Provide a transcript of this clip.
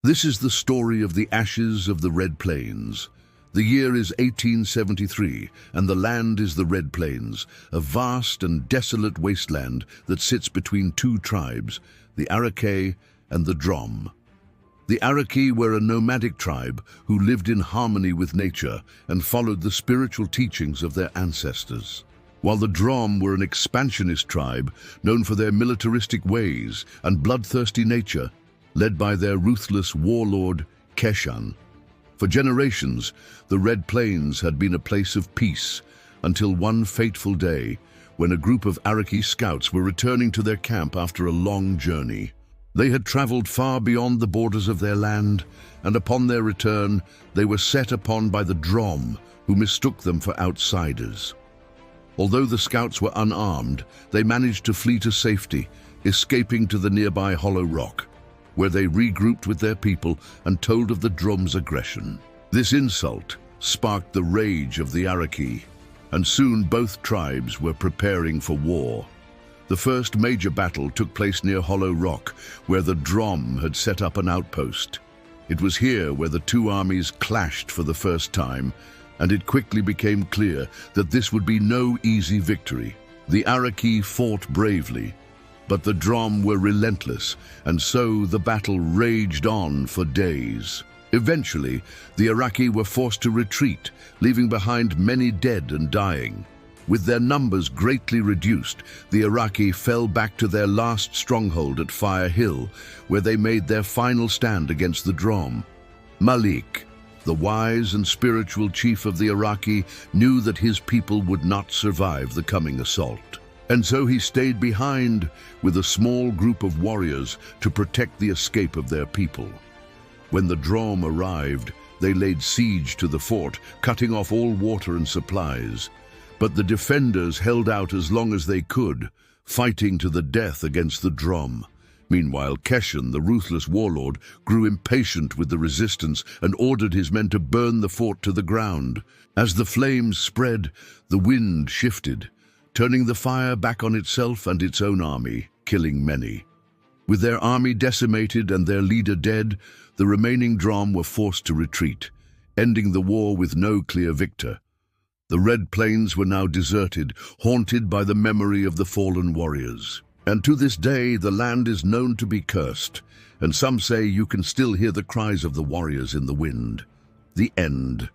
This is the story of the ashes of the Red Plains. The year is 1873, and the land is the Red Plains, a vast and desolate wasteland that sits between two tribes, the Arakei and the Drom. The Arakei were a nomadic tribe who lived in harmony with nature and followed the spiritual teachings of their ancestors, while the Drom were an expansionist tribe known for their militaristic ways and bloodthirsty nature, led by their ruthless warlord, Keshan. For generations, the Red Plains had been a place of peace until one fateful day when a group of Arakei scouts were returning to their camp after a long journey. They had traveled far beyond the borders of their land, and upon their return, they were set upon by the Drom, who mistook them for outsiders. Although the scouts were unarmed, they managed to flee to safety, escaping to the nearby hollow rock, where they regrouped with their people and told of the Drom's aggression. This insult sparked the rage of the Arakei, and soon both tribes were preparing for war. The first major battle took place near Hollow Rock, where the Drom had set up an outpost. It was here where the two armies clashed for the first time, and it quickly became clear that this would be no easy victory. The Arakei fought bravely, but the Drom were relentless, and so the battle raged on for days. Eventually, the Arakei were forced to retreat, leaving behind many dead and dying. With their numbers greatly reduced, the Arakei fell back to their last stronghold at Fire Hill, where they made their final stand against the Drom. Malik, the wise and spiritual chief of the Arakei, knew that his people would not survive the coming assault. And so he stayed behind with a small group of warriors to protect the escape of their people. When the Drom arrived, they laid siege to the fort, cutting off all water and supplies. But the defenders held out as long as they could, fighting to the death against the Drom. Meanwhile, Keshan, the ruthless warlord, grew impatient with the resistance and ordered his men to burn the fort to the ground. As the flames spread, the wind shifted, turning the fire back on itself and its own army, killing many. With their army decimated and their leader dead, the remaining Drom were forced to retreat, ending the war with no clear victor. The Red Plains were now deserted, haunted by the memory of the fallen warriors. And to this day, the land is known to be cursed, and some say you can still hear the cries of the warriors in the wind. The end.